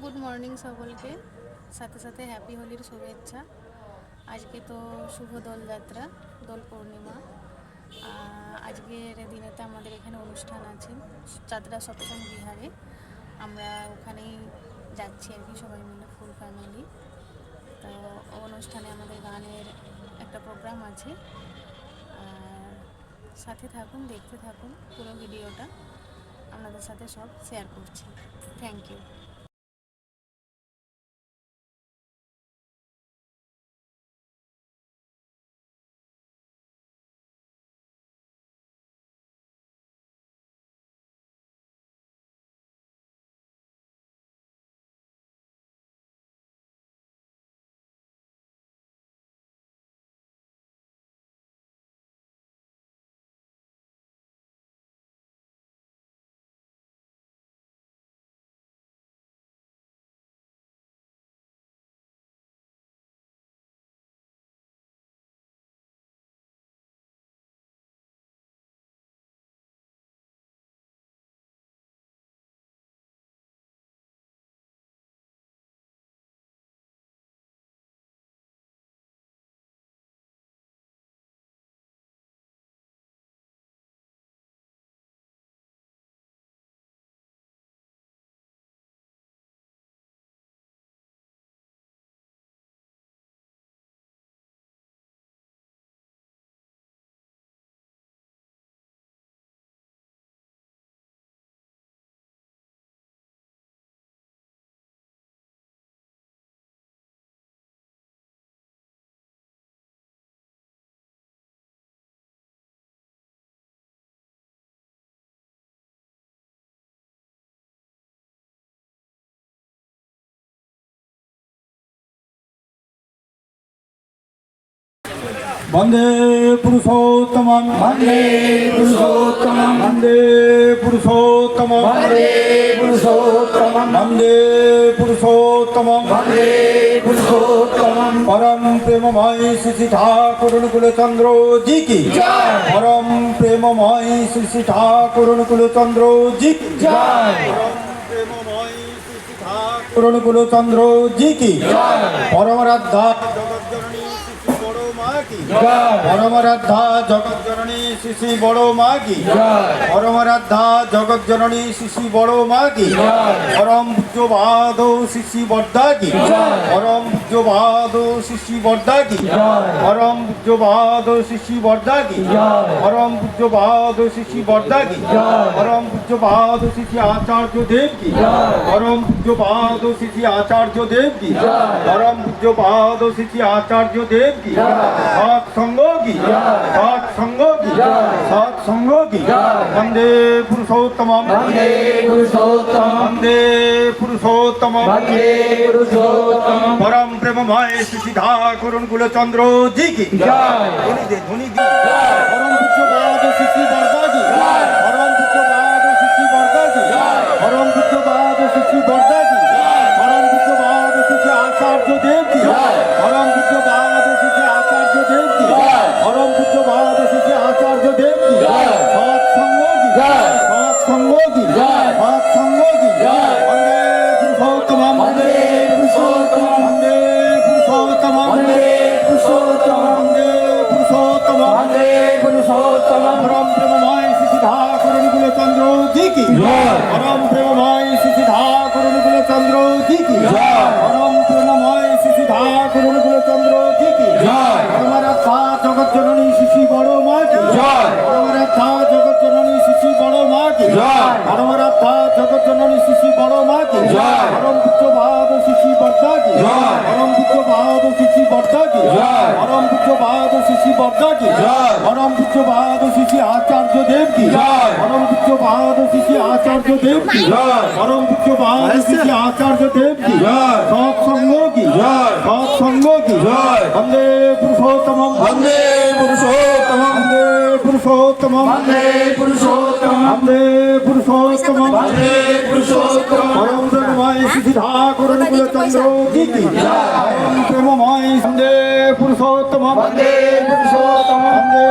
Good morning সকলকে, সাথে সাথে হ্যাপি হোলির শুভেচ্ছা। আজকে তো শুভ দোলযাত্রা, দোল পূর্ণিমা। আজকের দিনেতে আমাদের এখানে অনুষ্ঠান আছে চাতরা সৎসঙ্গ বিহারে। আমরা ওখানেই যাচ্ছি আর কি, সবাই মিলে ফুল ফ্যামিলি। তো অনুষ্ঠানে আমাদের গানের একটা প্রোগ্রাম আছে। আর সাথে থাকুন, দেখতে থাকুন পুরো ভিডিওটা, আপনাদের সাথে সব শেয়ার করছি। Thank you. वंदे पुरुषोत्तमं वंदे पुरुषोत्तमं वंदे पुरुषोत्तमं वंदे पुरुषोत्तमं वंदे पुरुषोत्तमं वंदे पुरुषोत्तमं परम प्रेममय श्री ठाकुर अनुकूल चंद्र जी की जय। परम प्रेममय श्री ठाकुर अनुकूल चंद्र जी की जय। परम प्रेममय श्री ठाकुर अनुकूल चंद्र जी की जय। परम राधा जगत जननी श्री बड़ो माँ की जय। परम राधा जगत जननी श्री बड़ो माँ की जय। परम राधा जगत जननी श्री बड़ो माँ की जय। परम पूज्य भादो श्री बर्दा की जय। परम पूज्य भादो श्री बर्दा की जय। परम पूज्य भादो श्री बर्दा की जय। परम पूज्य भादो श्री बर्दा की जय। परम पूज्य भादो श्री आचार्य देव की जय। परम पूज्य भादो श्री आचार्य देव की जय। परम पूज्य भादो श्री आचार्य देव की सात संगों की सात संगों की सात संगों की वंदे पुरुषोत्तमं वंदे पुरुषोत्तमं वंदे पुरुषोत्तमं वंदे पुरुषोत्तमं परम प्रेममय श्री ठाकुर अनुकूल चंद्र जी की जय। ध्वनि दे ध्वनि दी परम पूज्य भादो श्री बर्दा की परम पूज्य भादो श्री बर्दा की परम पूज्य भादो श्री बर्दा की परम पूज्य भादो श्री आचार्य देव की परम पूज्य भादो श्री आचार्य देव की परम पूज्य भादो श्री आचार्य देव की सात संगों की सात संगों की सात संगों की वंदे पुरुषोत्तमं वंदे पुरुषोत्तमं वंदे पुरुषोत्तमं वंदे पुरुषोत्तमं वंदे पुरुषोत्तमं वंदे पुरुषोत्तमं परम प्रेममय श्री ठाकुर अनुकूल चंद्र जी की परम प्रेममय श्री ठाकुर अनुकूल चंद्र जी की परम प्रेममय श्री ठाकुर अनुकूल चंद्र जी की हमारा था जगत जननी श्री बड़ो माँ की हमारा था जगत जननी श्री बड़ो माँ की हमारा था जगत जननी श्री बड़ो माँ की परम पूज्य भाव श्री बर्दा की परम पूज्य भाव श्री बर्दा की परम पूज्य भाव श्री बर्दा की परम पूज्य भाव श्री आचार्य देव की परम पूज्य भाव श्री आचार्य देव की परम पूज्य भाव श्री आचार्य देव की सात संगों की सात संगों की वंदे पुरुषोत्तमं वंदे पुरुषोत्तमं वंदे पुरुषोत्तमं वंदे पुरुषोत्तमं वंदे पुरुषोत्तमं वंदे पुरुषोत्तमं परम प्रेममय श्री ठाकुर अनुकूल चंद्र जी की परम प्रेममय वंदे पुरुषोत्तमं वंदे पुरुषोत्तमं वंदे